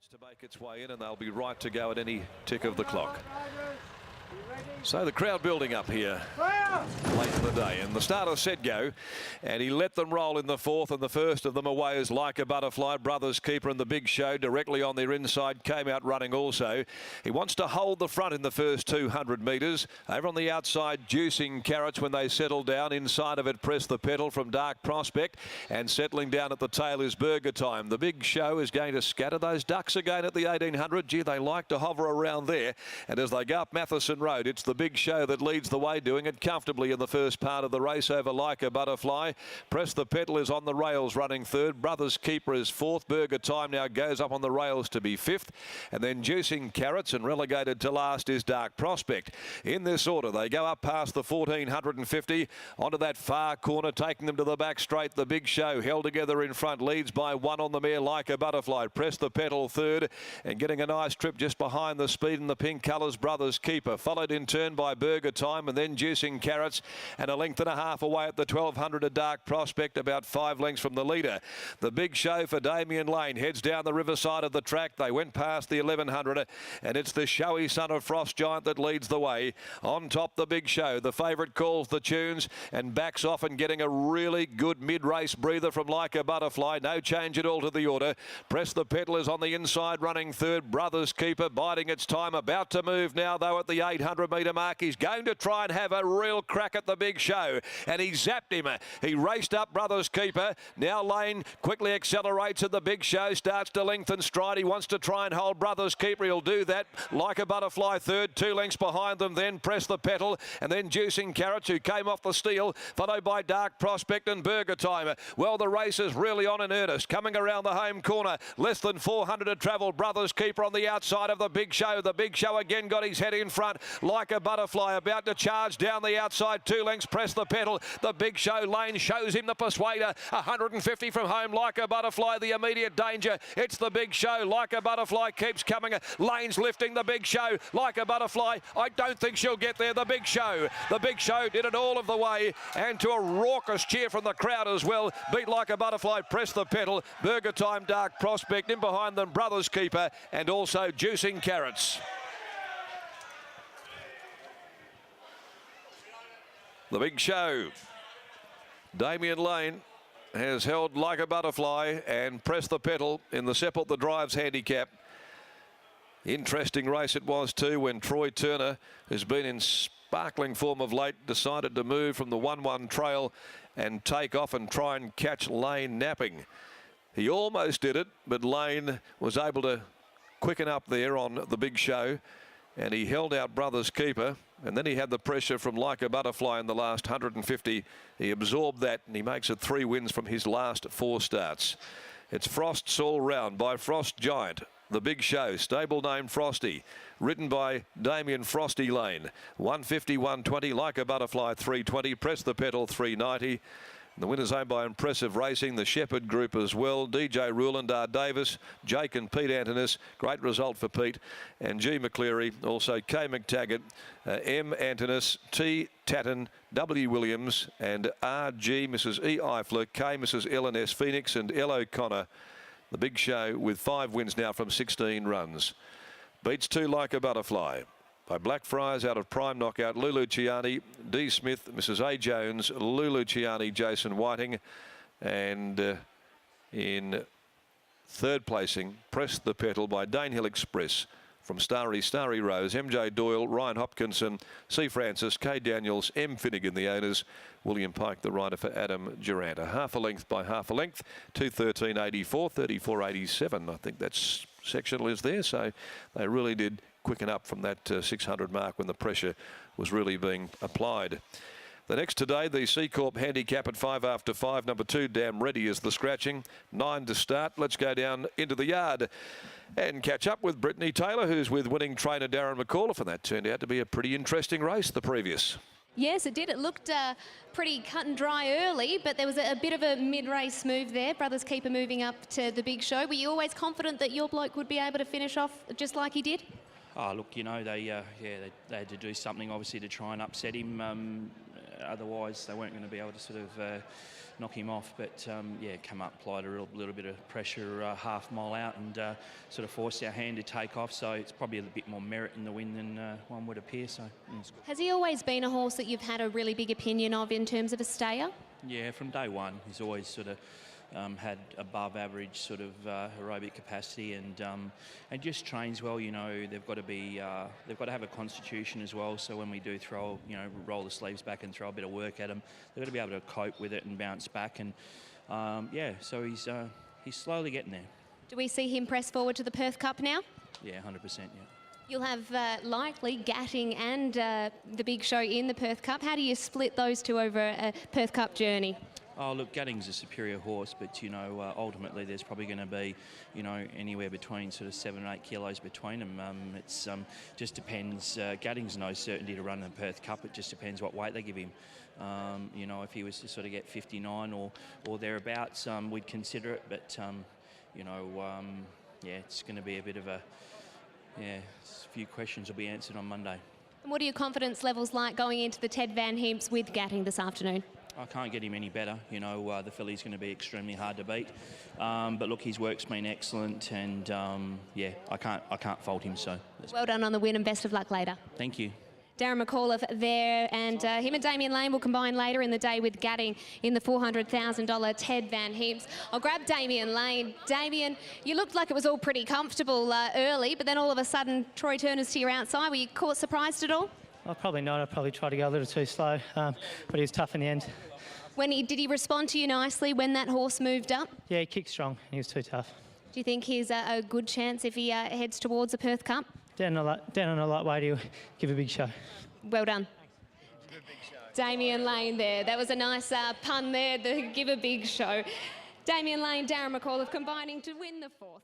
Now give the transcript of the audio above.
minutes to make its way in, and they'll be right to go at any tick of the clock. So the crowd building up here late in the day, and the starter set go, and he let them roll in the fourth, and the first of them away is Like a Butterfly. Brothers Keeper and the Big Show directly on their inside came out running also. He wants to hold the front in the first 200 metres. Over on the outside, Juicing Carrots when they settle down. Inside of it, Press the Pedal from Dark Prospect, and settling down at the tail is Burger Time. The Big Show is going to scatter those ducks again at the 1800. Gee, they like to hover around there, and as they go up Matheson Road, it's the Big Show that leads the way, doing it comfortably in the first part of the race over Like a Butterfly. Press the Pedal is on the rails running third. Brothers Keeper is fourth. Burger Time now goes up on the rails to be fifth, and then Juicing Carrots, and relegated to last is Dark Prospect. In this order, they go up past the 1450 onto that far corner, taking them to the back straight. The Big Show held together in front, leads by one on the mare Like a Butterfly. Press the Pedal third, and getting a nice trip just behind the speed in the pink colours, Brothers Keeper, followed in turn by Burger Time, and then Juicing Carrots, and a length and a half away at the 1200 a Dark Prospect, about 5 lengths from the leader. The Big Show for Damien Lane heads down the riverside of the track. They went past the 1100, and it's the showy son of Frost Giant that leads the way. On top, the Big Show. The favourite calls the tunes and backs off, and getting a really good mid-race breather from Like a Butterfly. No change at all to the order. Press the Pedal is on the inside running third. Brothers Keeper biding its time, about to move now though at the 800 metre mark. He's going to try and have a real crack at the Big Show, and he zapped him. He raced up Brothers Keeper. Now Lane quickly accelerates, and the Big Show starts to lengthen stride. He wants to try and hold Brothers Keeper. He'll do that. Like a Butterfly third, 2 lengths behind them. Then Press the Pedal, and then Juicing Carrots, who came off the steel, followed by Dark Prospect and Burger Time. Well, the race is really on in earnest. Coming around the home corner, less than 400 to travel. Brothers Keeper on the outside of the Big Show. The Big Show again got his head in front. Like a Butterfly about to charge down the outside, 2 lengths. Press the Pedal. The Big Show. Lane shows him the persuader. 150 from home. Like a Butterfly, the immediate danger. It's the Big Show. Like a Butterfly keeps coming. Lane's lifting the Big Show. Like a Butterfly, I don't think she'll get there. The Big Show. The Big Show did it all of the way, and to a raucous cheer from the crowd as well. Beat Like a Butterfly. Press the Pedal. Burger Time, Dark Prospect. In behind them, Brothers Keeper, and also Juicing Carrots. The Big Show. Damien Lane has held Like a Butterfly and Press the Pedal in the Seppelt the Drives handicap. Interesting race it was too, when Troy Turner, who's been in sparkling form of late, decided to move from the 1-1 trail and take off and try and catch Lane napping. He almost did it, but Lane was able to quicken up there on the Big Show, and he held out Brothers Keeper, and then he had the pressure from Like a Butterfly in the last 150. He absorbed that, and he makes it 3 wins from his last 4 starts. It's Frosts all round by Frost Giant. The Big Show, stable name Frosty, ridden by Damien Frosty Lane. 150, 120, Like a Butterfly 320, Press the Pedal 390. The winner's owned by Impressive Racing, the Shepherd Group as well. DJ Ruland, R. Davis, Jake and Pete Antonis. Great result for Pete. And G. McCleary, also K. McTaggart, M. Antonis, T. Tatton, W. Williams, and R.G. Mrs. E. Eifler, K. Mrs. Ellen S. Phoenix, and L. O'Connor. The Big Show with 5 wins now from 16 runs. Beats 2 Like a Butterfly by Blackfriars out of Prime Knockout, Lulu Ciani, D. Smith, Mrs. A. Jones, Lulu Ciani, Jason Whiting, and in third placing, Press the Pedal by Danehill Express from Starry Rose, MJ Doyle, Ryan Hopkinson, C. Francis, K. Daniels, M. Finnegan, the owners, William Pike, the rider for Adam Duranta. Half a length by half a length, 2:13.84, 34.87. I think that's sectional is there, so they really did quicken up from that 600 mark when the pressure was really being applied. The next today, the C Corp handicap at 5 after 5. Number 2, Damn Ready, is the scratching. 9 to start. Let's go down into the yard and catch up with Brittany Taylor, who's with winning trainer Darren McAuliffe, and that turned out to be a pretty interesting race, the previous. Yes, it did. It looked pretty cut and dry early, but there was a bit of a mid-race move there. Brothers Keeper moving up to the Big Show. Were you always confident that your bloke would be able to finish off just like he did? Oh, look, you know, they had to do something, obviously, to try and upset him. Otherwise, they weren't going to be able to sort of knock him off. But yeah, come up, applied a little bit of pressure half mile out, and sort of forced our hand to take off. So it's probably a bit more merit in the win than one would appear. So it's good. Has he always been a horse that you've had a really big opinion of in terms of a stayer? Yeah, from day one, he's always sort of had above average sort of aerobic capacity, and just trains well. You know, they've got to have a constitution as well. So when we do throw, you know, roll the sleeves back and throw a bit of work at them, they've got to be able to cope with it and bounce back. And yeah, so he's slowly getting there. Do we see him press forward to the Perth Cup now? Yeah, 100%. Yeah. You'll have likely Gatting and the big show in the Perth Cup. How do you split those two over a Perth Cup journey? Oh, look, Gatting's a superior horse, but, you know, ultimately there's probably going to be, you know, anywhere between sort of 7 or 8 kilos between them. It's just depends. Gatting's no certainty to run in the Perth Cup. It just depends what weight they give him. You know, if he was to sort of get 59 or thereabouts, we'd consider it. But, you know, yeah, it's going to be a bit of a, yeah, a few questions will be answered on Monday. And what are your confidence levels like going into the Ted Van Heemps with Gatting this afternoon? I can't get him any better. You know, the filly's going to be extremely hard to beat. But look, his work's been excellent, and yeah, I can't fault him. So well done on the win, and best of luck later. Thank you. Darren McAuliffe there, and him and Damien Lane will combine later in the day with Gatting in the $400,000 Ted Van Heemps. I'll grab Damien Lane. Damien, you looked like it was all pretty comfortable early, but then all of a sudden Troy Turner's to your outside. Were you caught surprised at all? Well, probably not. I probably tried to go a little too slow, but he was tough in the end. Did he respond to you nicely when that horse moved up? Yeah, he kicked strong. He was too tough. Do you think he's a good chance if he heads towards the Perth Cup? Down on a lightweight, he'll give a big show. Well done. Damien Lane there. That was a nice pun there, the give a big show. Damien Lane, Darren McAuliffe combining to win the fourth.